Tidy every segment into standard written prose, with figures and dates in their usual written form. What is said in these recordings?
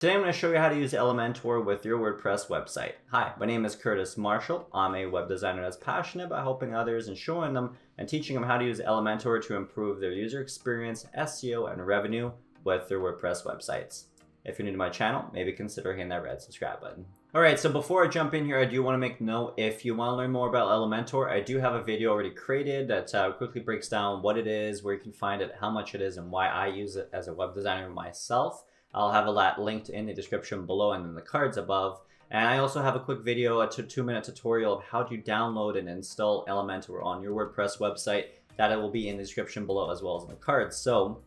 Today I'm going to show you how to use Elementor with your WordPress website. Hi, my name is Curtis Marshall. I'm a web designer that's passionate about helping others and showing them and teaching them how to use Elementor to improve their user experience, SEO, and revenue with their WordPress websites. If you're new to my channel, maybe consider hitting that red subscribe button. Alright, so before I jump in here, I do want to make note, if you want to learn more about Elementor, I do have a video already created that quickly breaks down what it is, where you can find it, how much it is, and why I use it as a web designer myself. I'll have that linked in the description below and in the cards above. And I also have a quick video, a 2-minute tutorial of how to download and install Elementor on your WordPress website. That will be in the description below as well as in the cards. So,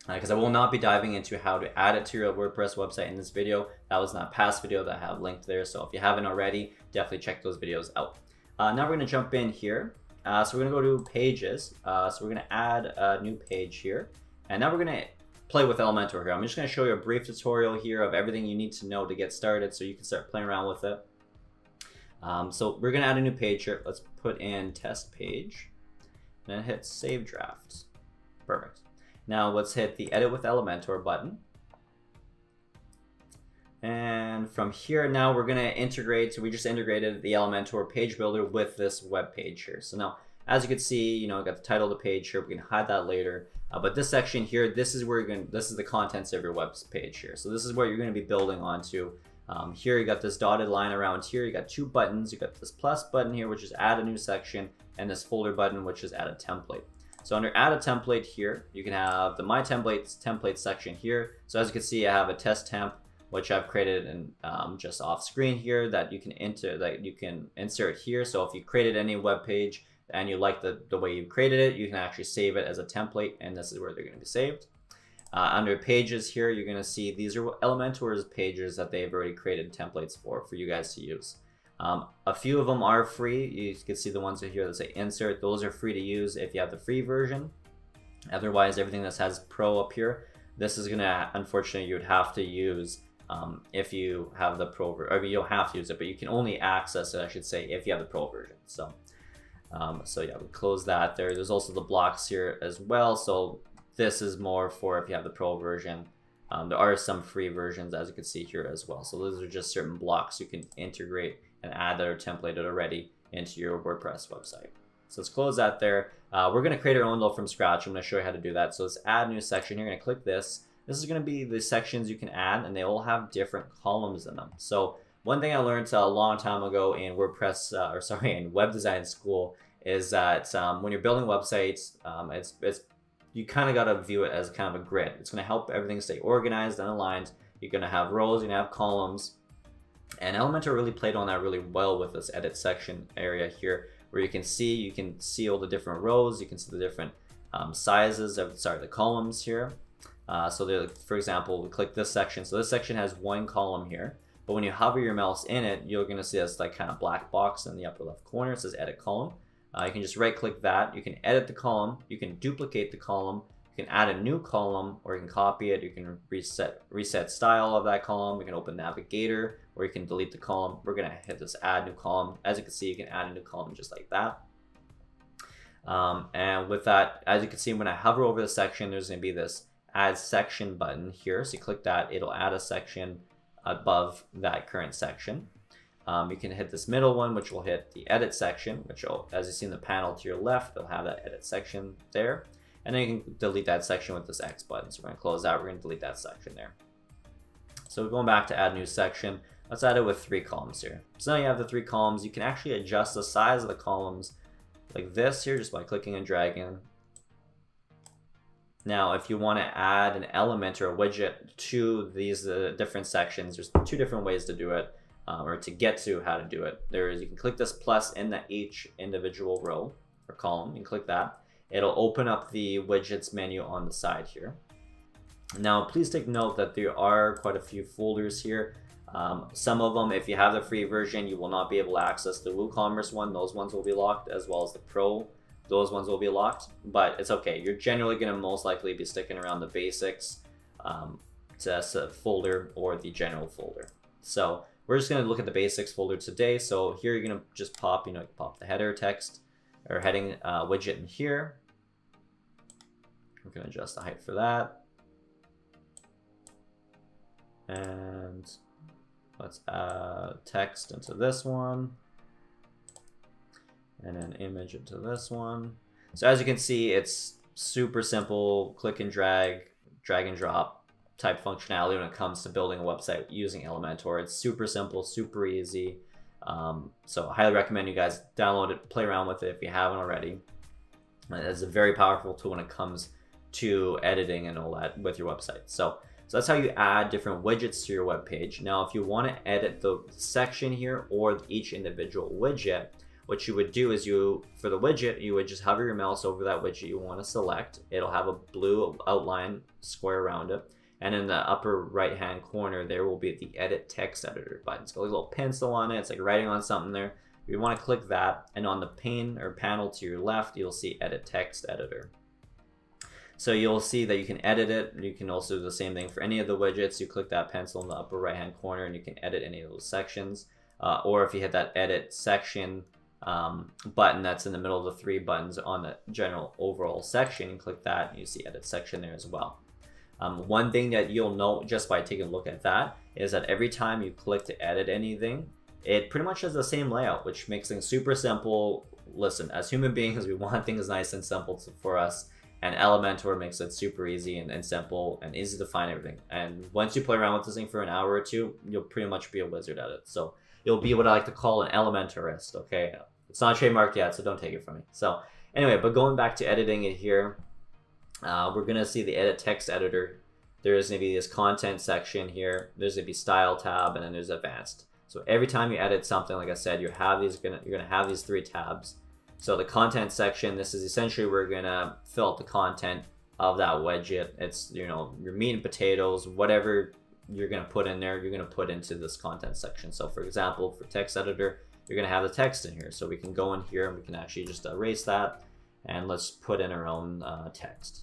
because I will not be diving into how to add it to your WordPress website in this video. That was not a past video that I have linked there. So if you haven't already, definitely check those videos out. Now we're going to jump in here. So we're going to go to pages. So we're going to add a new page here. And now we're going to play with Elementor here. I'm just going to show you a brief tutorial here of everything you need to know to get started so you can start playing around with it. So we're going to add a new page here. Let's put in test page and then hit save draft. Perfect. Now let's hit the edit with Elementor button. And from here now we're going to integrate, so we just integrated the Elementor page builder with this web page here. So now as you can see, I got the title of the page here. We can hide that later. But this section here, this is where this is the contents of your web page here. So this is what you're going to be building onto. Here you got this dotted line around here. You got two buttons. You got this plus button here, which is add a new section, and this folder button, which is add a template. So under add a template here, you can have the my template section here. So as you can see, I have a test temp, which I've created and just off screen here that you can insert here. So if you created any web page and you like the way you created it, you can actually save it as a template, and this is where they're going to be saved. Under pages here, you're going to see these are Elementor's pages that they've already created templates for you guys to use. A few of them are free. You can see the ones here that say insert. Those are free to use if you have the free version. Otherwise, everything that has pro up here, this is going to, unfortunately, you would have to use if you have the pro version. I mean, you don't have to use it, but you can only access it, I should say, if you have the pro version. So yeah, we close that there. There's also the blocks here as well. So this is more for if you have the pro version. There are some free versions, as you can see here as well. So those are just certain blocks you can integrate and add that are templated already into your WordPress website. So let's close that there. We're going to create our own though from scratch. I'm going to show you how to do that. So let's add a new section. You're going to click this. This is going to be the sections you can add, and they all have different columns in them. So one thing I learned a long time ago in in web design school is that when you're building websites, you kind of got to view it as kind of a grid. It's going to help everything stay organized and aligned. You're going to have rows, you're going to have columns. And Elementor really played on that really well with this edit section area here, where you can see all the different rows, you can see the different sizes of the columns here. For example, we click this section. So this section has one column here. But when you hover your mouse in it, you're going to see this kind of black box in the upper left corner. It says edit column. You can just right click that. You can edit the column. You can duplicate the column. You can add a new column, or you can copy it. You can reset style of that column. You can open Navigator, or you can delete the column. We're going to hit this add new column. As you can see, you can add a new column just like that. And with that, as you can see, when I hover over the section, there's going to be this add section button here. So you click that, it'll add a section above that current section. You can hit this middle one, which will hit the edit section, which will, as you see in the panel to your left, they'll have that edit section there. And then you can delete that section with this X button. So we're going to close that. We're going to delete that section there. So going back to add new section, let's add it with 3 columns here. So now you have the 3 columns. You can actually adjust the size of the columns like this here just by clicking and dragging. Now, if you want to add an element or a widget to these different sections, there's 2 different ways to do it. Or to get to how to do it. You can click this plus in each individual row or column. You can click that. It'll open up the widgets menu on the side here. Now, please take note that there are quite a few folders here. Some of them, if you have the free version, you will not be able to access the WooCommerce one. Those ones will be locked, as well as the Pro. Those ones will be locked, but it's okay. You're generally going to most likely be sticking around the basics folder or the general folder. So we're just going to look at the basics folder today. So here you're going to just pop, pop the header text or heading widget in here. We're going to adjust the height for that. And let's add text into this one, and then image into this one. So as you can see, it's super simple, click and drag and drop type functionality when it comes to building a website using Elementor. It's super simple, super easy. So I highly recommend you guys download it, play around with it if you haven't already. It's a very powerful tool when it comes to editing and all that with your website. So that's how you add different widgets to your web page. Now, if you want to edit the section here or each individual widget, what you would do is for the widget, you would just hover your mouse over that widget you want to select. It'll have a blue outline square around it. And in the upper right hand corner, there will be the edit text editor button. It's got a little pencil on it. It's like writing on something there. You want to click that. And on the pane or panel to your left, you'll see edit text editor. So you'll see that you can edit it. You can also do the same thing for any of the widgets. You click that pencil in the upper right hand corner and you can edit any of those sections. Or if you hit that edit section button that's in the middle of the three buttons on the general overall section, and click that, and you see edit section there as well. One thing that you'll note just by taking a look at that is that every time you click to edit anything, it pretty much has the same layout, which makes things super simple. Listen, as human beings, we want things nice and simple for us, and Elementor makes it super easy and simple and easy to find everything. And once you play around with this thing for an hour or two, you'll pretty much be a wizard at it. So you'll be what I like to call an Elementorist, okay? It's not trademarked yet, so don't take it from me. So anyway, but going back to editing it here, we're gonna see the edit text editor. There's gonna be this content section here. There's gonna be style tab, and then there's advanced. So every time you edit something, like I said, you're gonna have these three tabs. So the content section, this is essentially where we're gonna fill out the content of that widget. It's, you know, your meat and potatoes, whatever you're gonna put in there, you're gonna put into this content section. So for example, for text editor, you're gonna have the text in here. So we can go in here and we can actually just erase that, and let's put in our own text.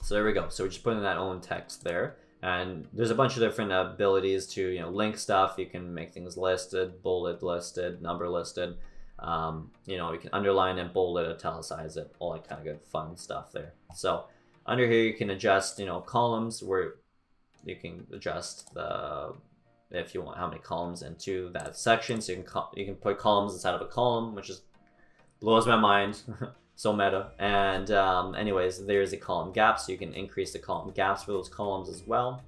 So there we go. So we're just putting that own text there. And there's a bunch of different abilities to, you know, link stuff. You can make things listed, bullet listed, number listed. You know, you can underline it, bold it, italicize it, all that kind of good fun stuff there. So under here, you can adjust, you know, columns, where you can adjust if you want how many columns into that section. So you can put columns inside of a column, which just blows my mind. So meta. And anyways, there's the column gaps, so you can increase the column gaps for those columns as well.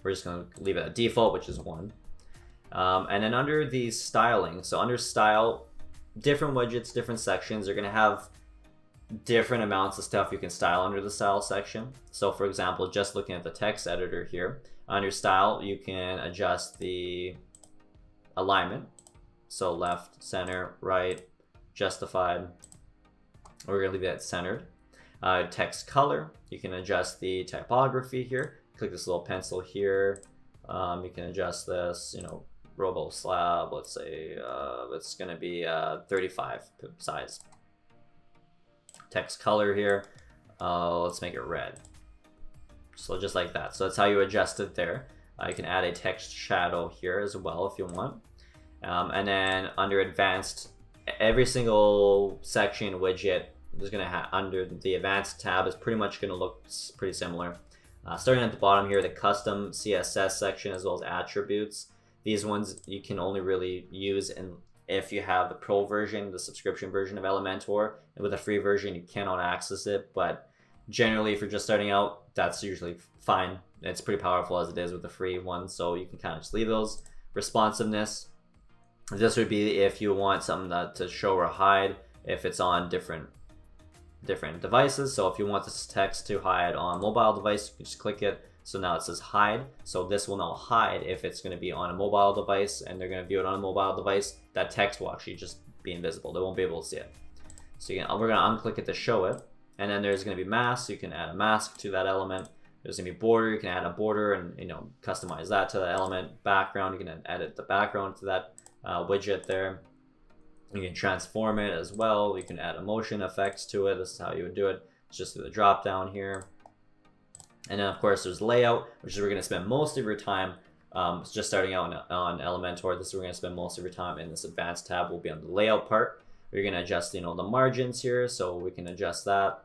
We're just going to leave it at default, which is 1. And then under the styling, so under style, different widgets, different sections are going to have different amounts of stuff you can style under the style section. So for example, just looking at the text editor here, under style, you can adjust the alignment. So left, center, right, justified. We're going to leave that centered. Text color, you can adjust the typography here. Click this little pencil here. You can adjust this, you know, robo slab, let's say it's going to be 35 size. Text color here, let's make it red. So just like that. So that's how you adjust it there. You can add a text shadow here as well if you want. And then under advanced, every single section widget is going to have under the advanced tab is pretty much going to look pretty similar. Starting at the bottom here, the custom CSS section as well as attributes. These ones you can only really use if you have the pro version, the subscription version of Elementor. And with the free version, you cannot access it. But generally, if you're just starting out, that's usually fine. It's pretty powerful as it is with the free one. So you can kind of just leave those. Responsiveness. This would be if you want something to show or hide if it's on different devices. So if you want this text to hide on mobile device, you can just click it. So now it says hide. So this will now hide if it's going to be on a mobile device and they're going to view it on a mobile device. That text will actually just be invisible. They won't be able to see it. So we're going to unclick it to show it. And then there's going to be mask. So you can add a mask to that element. There's going to be border. You can add a border and, you know, customize that to the element. Background, you can edit the background to that widget there. You can transform it as well. You can add a motion effects to it. This is how you would do it. It's just through the drop down here. And then of course there's layout, which is where we're going to spend most of your time just starting out on Elementor. This is where we're going to spend most of your time in this advanced tab will be on the layout part. We're going to adjust, the margins here. So we can adjust that.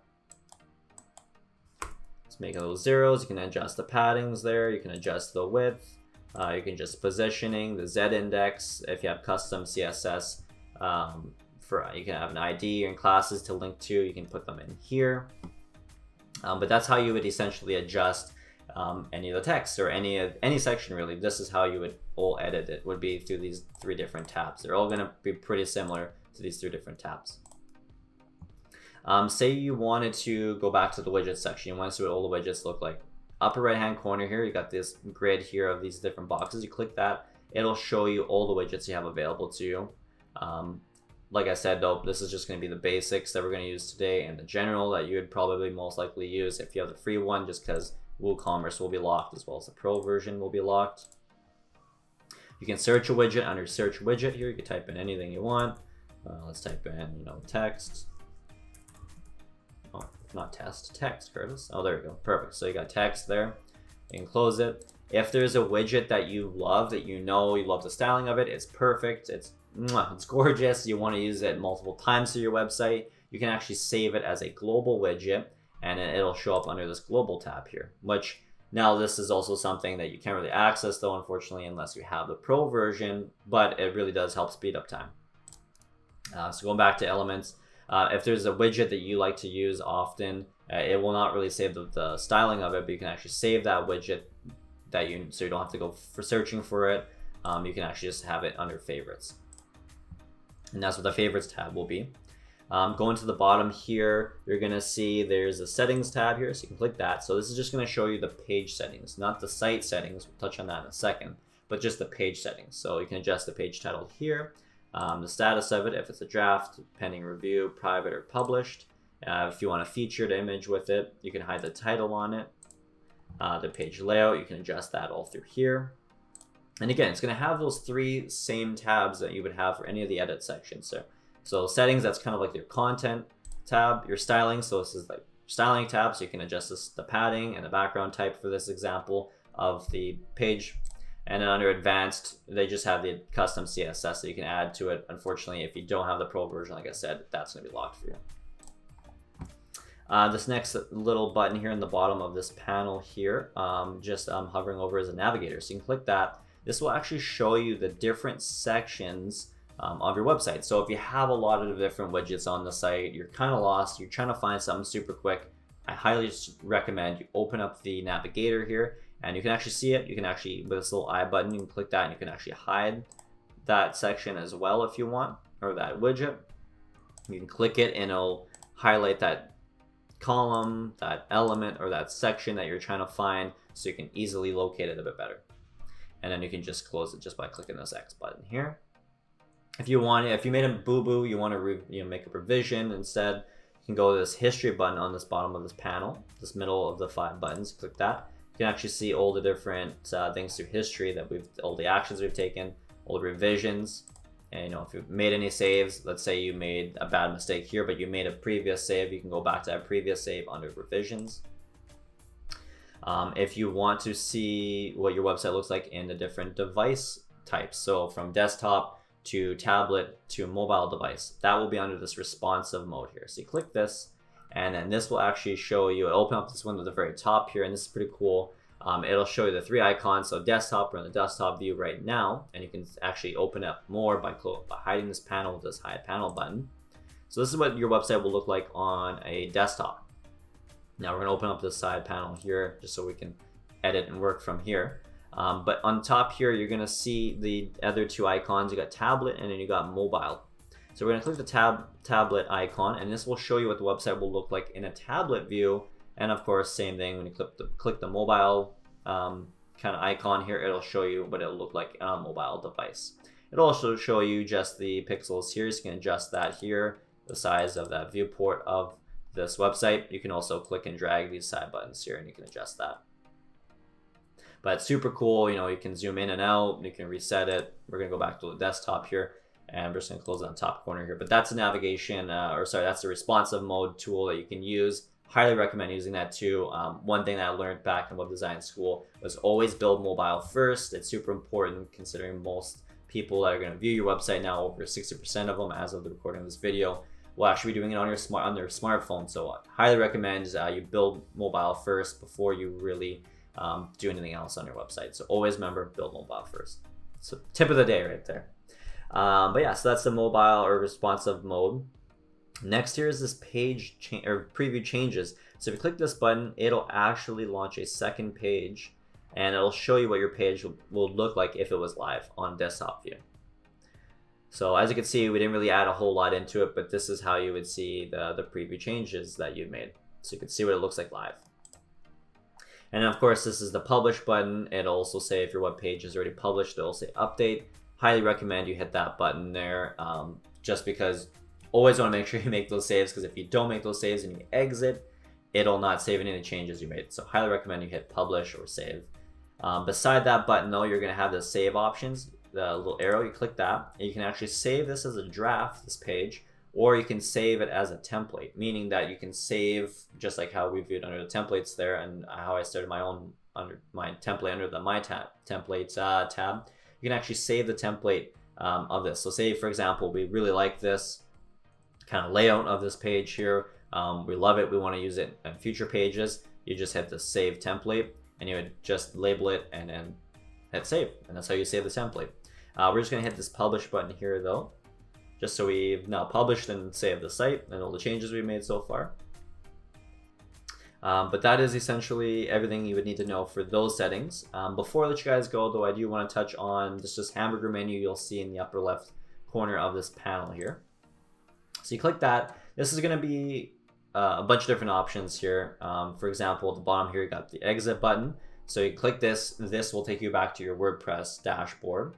Let's make those zeros. You can adjust the paddings there. You can adjust the width. You can just positioning, the Z index. If you have custom CSS, you can have an ID and classes to link to. You can put them in here. But that's how you would essentially adjust any of the text or any section really. This is how you would all edit it, would be through these 3 different tabs. They're all going to be pretty similar to these 3 different tabs. Say you wanted to go back to the widget section. You want to see what all the widgets look like. Upper right hand corner here, you got this grid here of these different boxes. You click that, it'll show you all the widgets you have available to you. Like I said though, this is just going to be the basics that we're going to use today, and the general that you would probably most likely use if you have the free one, just because WooCommerce will be locked as well as the pro version will be locked. You can search a widget under search widget here. You can type in anything you want. Let's type in, text. Oh, not text, Curtis. Oh, there we go. Perfect. So you got text there. You can close it. If there's a widget that you love, you love the styling of it, it's perfect. It's gorgeous. You want to use it multiple times to your website. You can actually save it as a global widget, and it'll show up under this global tab here, which now this is also something that you can't really access though, unfortunately, unless you have the pro version, but it really does help speed up time. So going back to elements, if there's a widget that you like to use often, it will not really save the styling of it, but you can actually save that widget so you don't have to go for searching for it. You can actually just have it under favorites. And that's what the favorites tab will be. Going to the bottom here, you're gonna see there's a settings tab here, so you can click that. So this is just gonna show you the page settings, not the site settings. We'll touch on that in a second, but just the page settings. So you can adjust the page title here, the status of it, if it's a draft, pending review, private or published. If you want a featured image with it, you can hide the title on it. The page layout, you can adjust that all through here. And again, it's going to have those 3 same tabs that you would have for any of the edit sections. So settings, that's kind of like your content tab. Your styling, so this is like styling tab, so you can adjust the padding and the background type for this example of the page. And then under advanced, they just have the custom CSS that you can add to it. Unfortunately, if you don't have the pro version, like I said, that's going to be locked for you. This next little button here in the bottom of this panel here, hovering over is a navigator. So you can click that. This will actually show you the different sections of your website. So if you have a lot of different widgets on the site, you're kind of lost, you're trying to find something super quick, I highly recommend you open up the navigator here, and you can actually see it. You can actually, with this little I button, you can click that and you can actually hide that section as well if you want, or that widget. You can click it and it'll highlight that column, that element, or that section that you're trying to find, so you can easily locate it a bit better. And then you can just close it just by clicking this X button here. If you made a boo-boo, you want to make a revision instead, you can go to this history button on this bottom of this panel, this middle of the 5 buttons. Click that. You can actually see all the different things through history that all the actions we've taken, all the revisions, and if you've made any saves. Let's say you made a bad mistake here, but you made a previous save, you can go back to that previous save under revisions. If you want to see what your website looks like in the different device types, so from desktop to tablet to mobile device, that will be under this responsive mode here. So you click this, and then this will actually show you, open up this window at the very top here, and this is pretty cool. It'll show you the 3 icons. So desktop, we're in the desktop view right now, and you can actually open up more by hiding this panel with this hide panel button. So this is what your website will look like on a desktop. Now we're going to open up this side panel here just so we can edit and work from here. But on top here, you're going to see the other 2 icons. You got tablet and then you got mobile. So we're going to click the tablet icon, and this will show you what the website will look like in a tablet view. And of course, same thing, when you click the mobile kind of icon here, it'll show you what it'll look like on a mobile device. It'll also show you just the pixels here, so you can adjust that here, the size of that viewport of this website. You can also click and drag these side buttons here, and you can adjust that. But it's super cool. You can zoom in and out, you can reset it. We're going to go back to the desktop here, and I'm just going to close it on the top corner here. But that's a navigation, that's a responsive mode tool that you can use. Highly recommend using that too. One thing that I learned back in web design school was always build mobile first. It's super important considering most people that are going to view your website now, over 60% of them as of the recording of this video, will actually be doing it on their smartphone. So I highly recommend you build mobile first before you really do anything else on your website. So always remember, build mobile first. So tip of the day right there. But yeah, so that's the mobile or responsive mode. Next here is this page or preview changes. So if you click this button, it'll actually launch a second page, and it'll show you what your page will look like if it was live on desktop view. So as you can see, we didn't really add a whole lot into it, but this is how you would see the preview changes that you've made. So you can see what it looks like live. And of course, this is the publish button. It'll also say if your web page is already published, it'll say update. Highly recommend you hit that button there, just because always want to make sure you make those saves, because if you don't make those saves and you exit, it'll not save any of the changes you made. So highly recommend you hit publish or save. Beside that button though, you're going to have the save options, the little arrow. You click that and you can actually save this as a draft, this page, or you can save it as a template, meaning that you can save just like how we viewed under the templates there, and how I started my own under my template under the my templates tab. You can actually save the template of this. So say for example, we really like this kind of layout of this page here. We love it. We want to use it in future pages. You just hit the save template and you would just label it and then hit save. And that's how you save the template. We're just going to hit this publish button here though, just so we've now published and saved the site and all the changes we've made so far. But that is essentially everything you would need to know for those settings. Before I let you guys go though, I do want to touch on this hamburger menu you'll see in the upper left corner of this panel here. So you click that. This is going to be a bunch of different options here. For example, at the bottom here, you got the exit button. So you click this, this will take you back to your WordPress dashboard.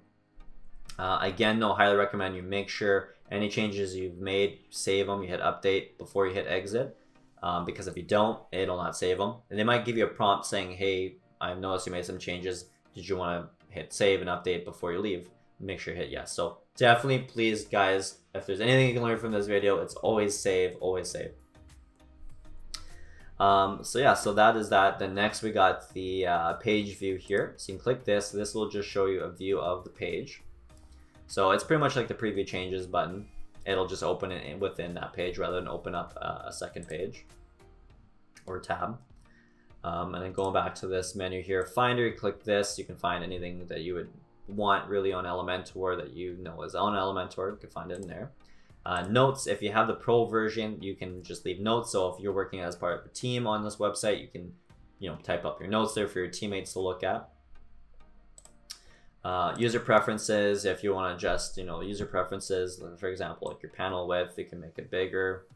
Again, though, highly recommend you make sure any changes you've made, save them, you hit update before you hit exit. Because if you don't, it'll not save them. And they might give you a prompt saying, hey, I've noticed you made some changes. Did you want to hit save and update before you leave? Make sure you hit yes. So definitely, please, guys, if there's anything you can learn from this video, it's always save, always save. So yeah, so that is that. Then next we got the page view here. So you can click this. This will just show you a view of the page. So it's pretty much like the preview changes button. It'll just open it within that page rather than open up a second page or tab. And then going back to this menu here, Finder, you click this. You can find anything that you would want really on Elementor that you know is on Elementor. You can find it in there. Notes, if you have the pro version, you can just leave notes. So if you're working as part of a team on this website, you can type up your notes there for your teammates to look at. User preferences, if you want to adjust user preferences, for example, like your panel width, you can make it bigger.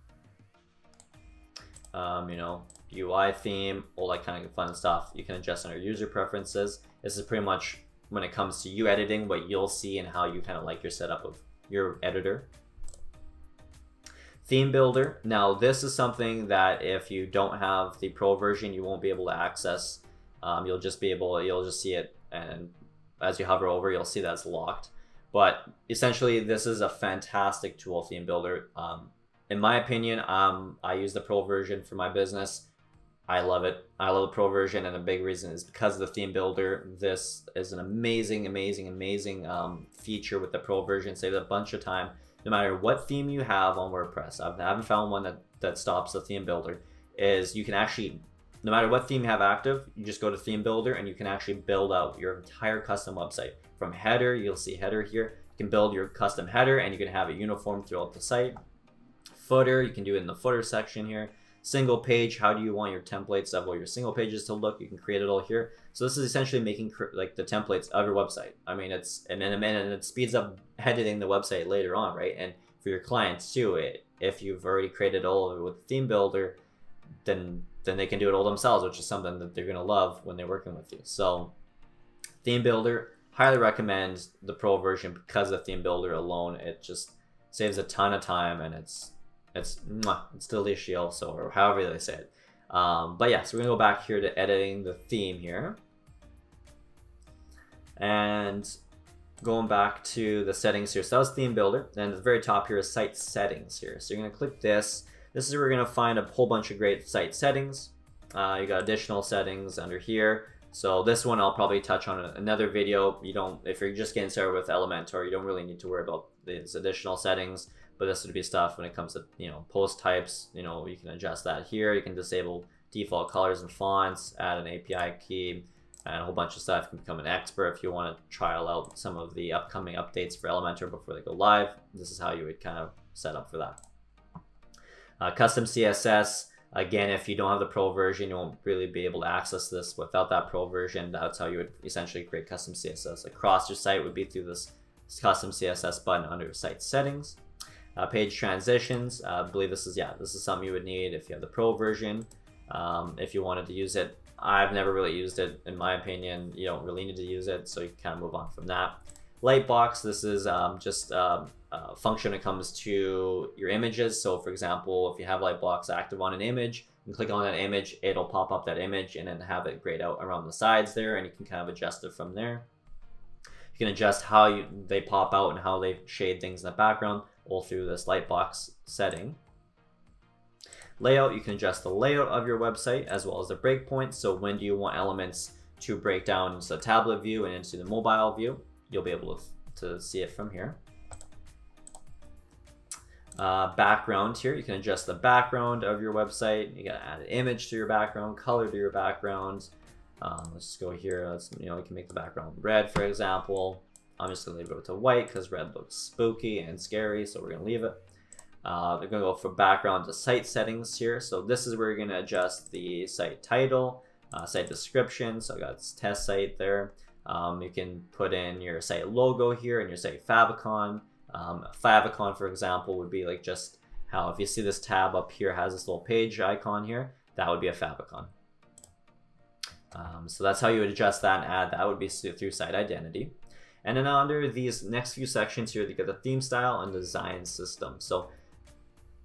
UI theme, all that kind of fun stuff you can adjust under user preferences. This is pretty much when it comes to you editing, what you'll see and how you kind of like your setup of your editor. Theme builder. Now this is something that if you don't have the pro version, you won't be able to access. You'll just see it, and as you hover over, you'll see that it's locked. But essentially, this is a fantastic tool, theme builder. In my opinion, I use the pro version for my business. I love it. I love the pro version, and a big reason is because of the theme builder. This is an amazing feature with the pro version. Saves a bunch of time. No matter what theme you have on WordPress, I haven't found one that stops the theme builder. Is you can actually, no matter what theme you have active, you just go to theme builder and you can actually build out your entire custom website. From header, you'll see header here. You can build your custom header and you can have it uniform throughout the site. Footer, you can do it in the footer section here. Single page, how do you want your templates of all your single pages to look? You can create it all here. So this is essentially making like the templates of your website. I mean, and it speeds up editing the website later on, right? And for your clients too, if you've already created all of it with theme builder, then they can do it all themselves, which is something that they're gonna love when they're working with you. So theme builder, highly recommend the pro version because of theme builder alone. It just saves a ton of time, and it's delicious also, or however they say it. But yeah, so we're gonna go back here to editing the theme here, and going back to the settings here. So that was theme builder. Then at the very top here is site settings here. So you're gonna click this. This is where we're gonna find a whole bunch of great site settings. You got additional settings under here. So this one I'll probably touch on in another video. If you're just getting started with Elementor, you don't really need to worry about these additional settings, but this would be stuff when it comes to, post types. You can adjust that here. You can disable default colors and fonts, add an API key, and a whole bunch of stuff. You can become an expert if you want to trial out some of the upcoming updates for Elementor before they go live. This is how you would kind of set up for that. Custom CSS. Again, if you don't have the pro version, you won't really be able to access this without that pro version. That's how you would essentially create custom CSS across your site, would be through this custom CSS button under site settings. Page transitions. I believe this is something you would need if you have the pro version. If you wanted to use it, I've never really used it. In my opinion, you don't really need to use it, so you can kind of move on from that. Lightbox. This is just function when it comes to your images. So for example, if you have Lightbox active on an image, you click on that image, it'll pop up that image and then have it grayed out around the sides there, and you can kind of adjust it from there. You can adjust how they pop out and how they shade things in the background, all through this Lightbox setting. Layout, you can adjust the layout of your website as well as the breakpoints. So when do you want elements to break down into the tablet view and into the mobile view? You'll be able to see it from here. Background here, you can adjust the background of your website. You gotta add an image to your background, color to your background. Let's just go here. You can make the background red, for example. I'm just gonna leave it to white because red looks spooky and scary, so we're gonna leave it. They're gonna go for background to site settings here. So this is where you're gonna adjust the site title, site description. So I got this test site there. You can put in your site logo here and your site favicon. Favicon, for example, would be like just how if you see this tab up here has this little page icon here, that would be a favicon. So that's how you would adjust that and add that. Would be through site identity. And then under these next few sections here, you get the theme style and design system. So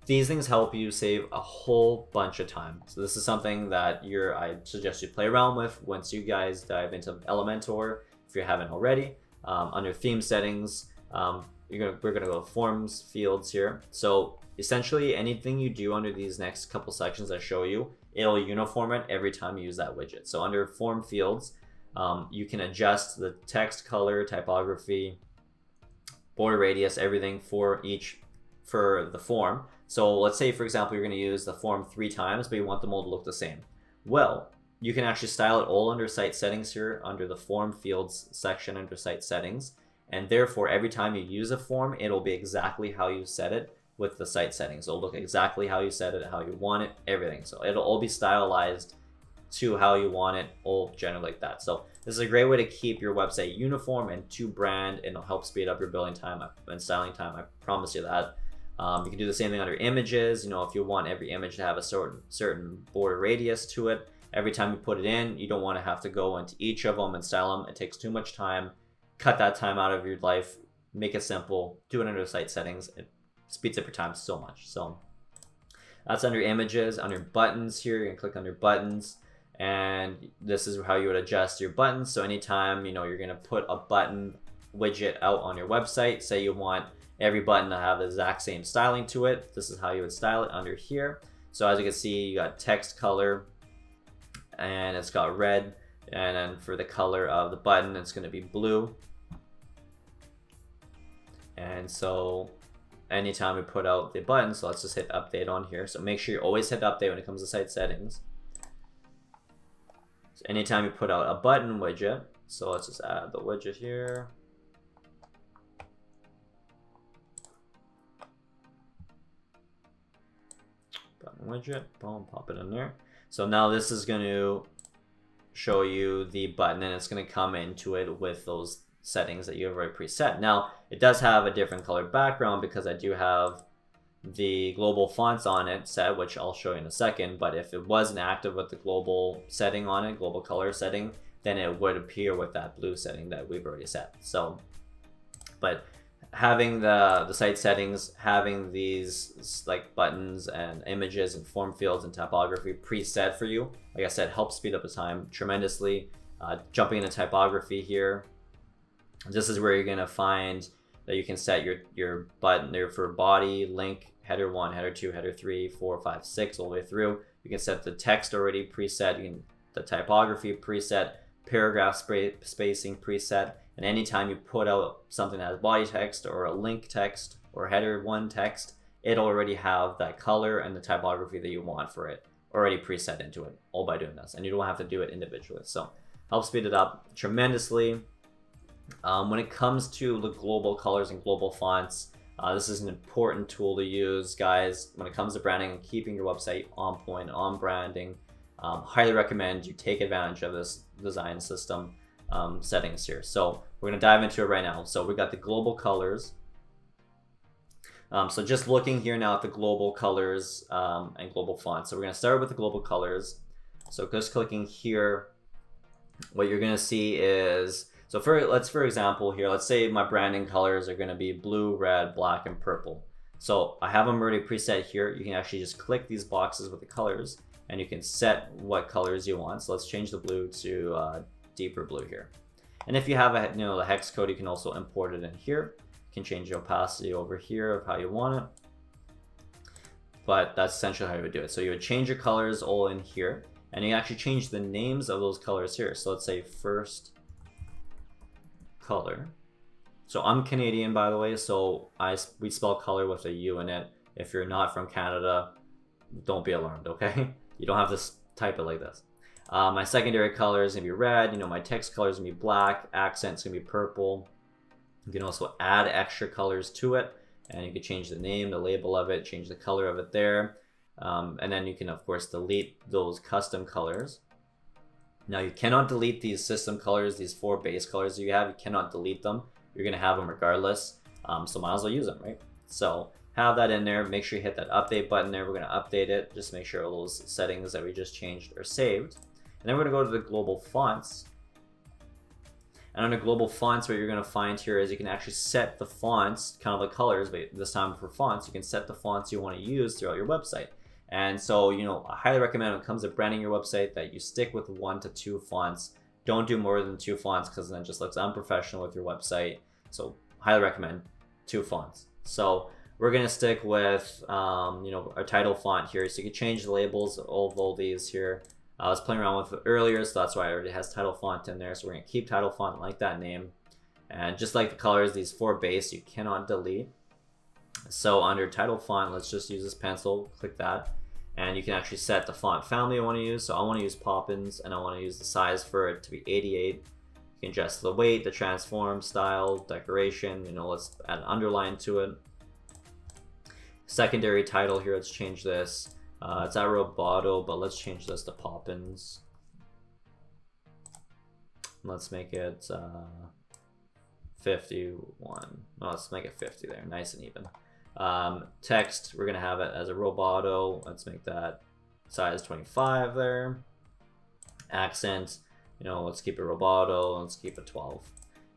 these things help you save a whole bunch of time. So this is something that I suggest you play around with once you guys dive into Elementor, if you haven't already. Under theme settings, we're gonna go forms fields here. So essentially anything you do under these next couple sections I show you, it'll uniform it every time you use that widget. So under form fields, you can adjust the text, color, typography, border radius, everything for the form. So let's say, for example, you're going to use the form 3 times, but you want them all to look the same. Well, you can actually style it all under site settings here, under the form fields section under site settings. And therefore, every time you use a form, it'll be exactly how you set it with the site settings. It'll look exactly how you set it, how you want it, everything. So it'll all be stylized to how you want it, all generally like that. So this is a great way to keep your website uniform and to brand, and it'll help speed up your building time and styling time. I promise you that. You can do the same thing under images. If you want every image to have a certain border radius to it, every time you put it in, you don't want to have to go into each of them and style them. It takes too much time. Cut that time out of your life. Make it simple. Do it under site settings. It speeds up your time so much. So that's under images. Under buttons here, you can click under buttons, and this is how you would adjust your buttons. So anytime you're going to put a button widget out on your website, say you want every button to have the exact same styling to it, this is how you would style it under here. So as you can see, you got text color, and it's got red, and then for the color of the button, it's going to be blue. And so anytime we put out the button, so let's just hit update on here. So make sure you always hit update when it comes to site settings. So anytime you put out a button widget, so let's just add the widget here. Button widget, boom, pop it in there. So now this is going to show you the button, and it's going to come into it with those settings that you have already preset. Now it does have a different colored background because I do have the global fonts on it set, which I'll show you in a second. But if it wasn't active with the global setting on it, global color setting, then it would appear with that blue setting that we've already set. So, but having the site settings, having these like buttons and images and form fields and typography preset for you, like I said, helps speed up the time tremendously. Jumping into typography here, this is where you're gonna find that you can set your button there for body, link, header 1, header 2, header 3, 4, 5, 6, all the way through. You can set the text already preset, the typography preset, paragraph spacing preset, and anytime you put out something that has body text or a link text or header 1 text, it'll already have that color and the typography that you want for it already preset into it, all by doing this, and you don't have to do it individually. So helps speed it up tremendously. When it comes to the global colors and global fonts, this is an important tool to use, guys, when it comes to branding and keeping your website on point, on branding. Highly recommend you take advantage of this design system settings here. So we're going to dive into it right now. So we got the global colors. So just looking here now at the global colors and global fonts. So we're going to start with the global colors. So just clicking here, what you're going to see is, so for example here, let's say my branding colors are going to be blue, red, black, and purple. So I have them already preset here. You can actually just click these boxes with the colors, and you can set what colors you want. So let's change the blue to deeper blue here. And if you have the hex code, you can also import it in here. You can change the opacity over here of how you want it. But that's essentially how you would do it. So you would change your colors all in here, and you actually change the names of those colors here. So let's say first color. So I'm Canadian, by the way, so we spell color with a U in it. If you're not from Canada, don't be alarmed, okay? You don't have to type it like this. My secondary color is gonna be red. My text color is gonna be black. Accent's gonna be purple. You can also add extra colors to it, and you can change the name, the label of it, change the color of it there. And then you can, of course, delete those custom colors. Now you cannot delete these system colors, these 4 base colors you have. You cannot delete them. You're gonna have them regardless. So might as well use them, right? So have that in there. Make sure you hit that update button there. We're gonna update it. Just make sure all those settings that we just changed are saved. And then we're gonna go to the global fonts. And under global fonts, what you're gonna find here is you can actually set the fonts, kind of the colors, but this time for fonts, you can set the fonts you wanna use throughout your website. And so, I highly recommend when it comes to branding your website that you stick with 1 to 2 fonts. Don't do more than 2 fonts because then it just looks unprofessional with your website. So highly recommend 2 fonts. So we're gonna stick with our title font here. So you can change the labels of all these here. I was playing around with it earlier, so that's why it already has title font in there. So we're gonna keep title font like that name. And just like the colors, these 4 base, you cannot delete. So under title font, let's just use this pencil, click that. And you can actually set the font family you want to use. So I want to use Poppins, and I want to use the size for it to be 88. You can adjust the weight, the transform, style, decoration. Let's add an underline to it. Secondary title here, let's change this. It's at Roboto, but let's change this to Poppins. Let's make it 51. No, let's make it 50 there, nice and even. Text, we're gonna have it as a Roboto. Let's make that size 25 there. Accent, let's keep it Roboto. Let's keep it 12.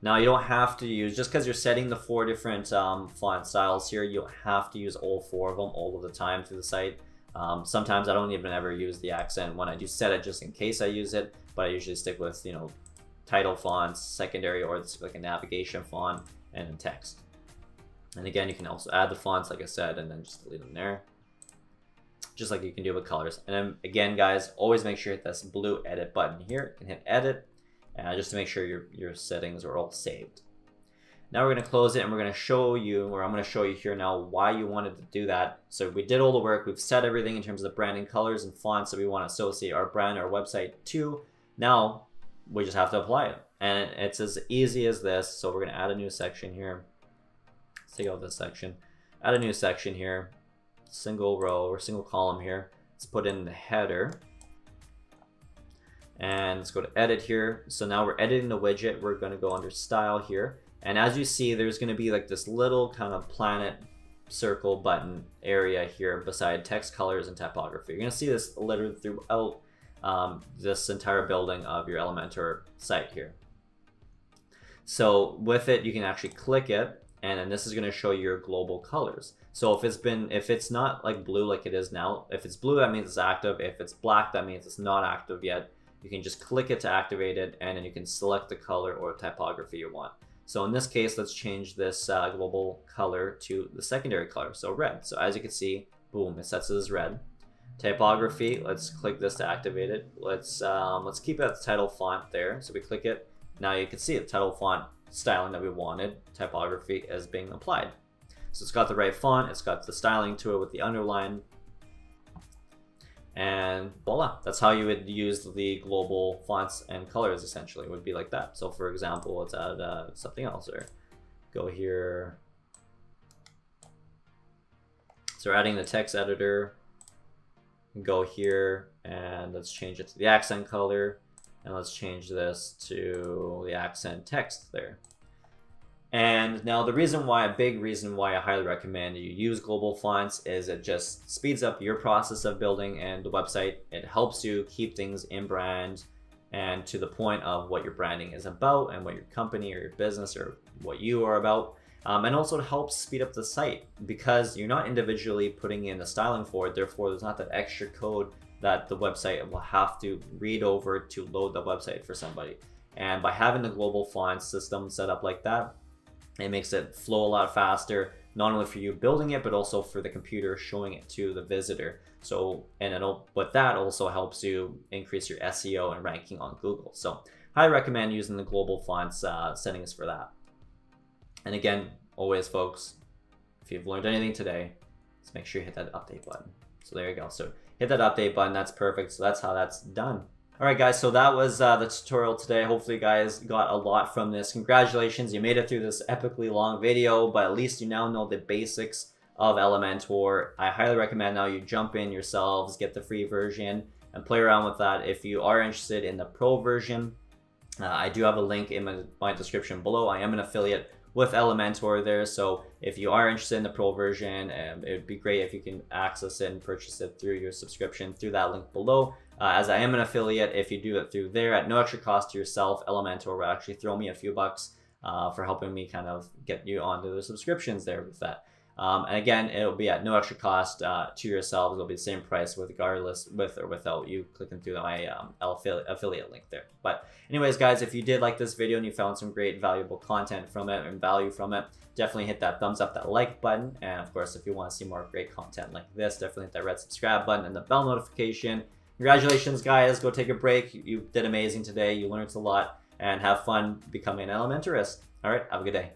Now you don't have to use, just because you're setting the 4 different font styles here, you don't have to use all 4 of them all of the time through the site. Sometimes I don't even ever use the accent when I do set it, just in case I use it, but I usually stick with title fonts, secondary, or it's like a navigation font, and then text. And again, you can also add the fonts, like I said, and then just delete them there, just like you can do with colors. And then again, guys, always make sure you hit this blue edit button here. You can hit edit, just to make sure your settings are all saved. Now we're going to close it, and we're going to show you, or I'm going to show you here now, why you wanted to do that. So we did all the work. We've set everything in terms of branding, colors, and fonts that we want to associate our brand, our website to. Now we just have to apply it, and it's as easy as this. So we're going to add a new section here. Let's take out this section, add a new section here, single row or single column here. Let's put in the header, and let's go to edit here. So now we're editing the widget. We're going to go under style here, and as you see, there's going to be like this little kind of planet circle button area here beside text, colors, and typography. You're going to see this littered throughout this entire building of your Elementor site here. So with it, you can actually click it, and then this is going to show your global colors. So if it's not like blue like it is now, if it's blue, that means it's active. If it's black, that means it's not active yet. You can just click it to activate it, and then you can select the color or typography you want. So in this case, let's change this global color to the secondary color, so red. So as you can see, boom, it sets it as red. Typography, let's click this to activate it. Let's keep that title font there. So we click it. Now you can see the title font styling that we wanted. Typography is being applied. So it's got the right font, it's got the styling to it with the underline. And voila, that's how you would use the global fonts and colors essentially. It would be like that. So for example, let's add something else or go here. So we're adding the text editor. Go here and let's change it to the accent color, and let's change this to the accent text there. And now the reason why, a big reason why I highly recommend you use global fonts is it just speeds up your process of building and the website. It helps you keep things in brand and to the point of what your branding is about and what your company or your business or what you are about. And also it helps speed up the site because you're not individually putting in the styling for it. Therefore, there's not that extra code that the website will have to read over to load the website for somebody. And by having the global font system set up like that, it makes it flow a lot faster, not only for you building it, but also for the computer showing it to the visitor. So, but that also helps you increase your SEO and ranking on Google. So I recommend using the global fonts settings for that. And again, always folks, if you've learned anything today, just make sure you hit that update button. So there you go. So hit that update button, that's perfect. So that's how that's done. All right, guys, so that was the tutorial today. Hopefully you guys got a lot from this. Congratulations, you made it through this epically long video, but at least you now know the basics of Elementor. I highly recommend now you jump in yourselves, get the free version, and play around with that. If you are interested in the pro version, I do have a link in my description below. I am an affiliate with Elementor there, so if you are interested in the pro version, it would be great if you can access it and purchase it through your subscription through that link below. As I am an affiliate, if you do it through there at no extra cost to yourself, Elementor will actually throw me a few bucks for helping me kind of get you onto the subscriptions there with that. And again, it'll be at no extra cost to yourselves. It'll be the same price regardless with or without you clicking through my affiliate link there. But anyways, guys, if you did like this video and you found some great valuable content from it and value from it, definitely hit that thumbs up, that like button. And of course, if you want to see more great content like this, definitely hit that red subscribe button and the bell notification. Congratulations, guys. Go take a break. You did amazing today. You learned a lot and have fun becoming an Elementorist. All right, have a good day.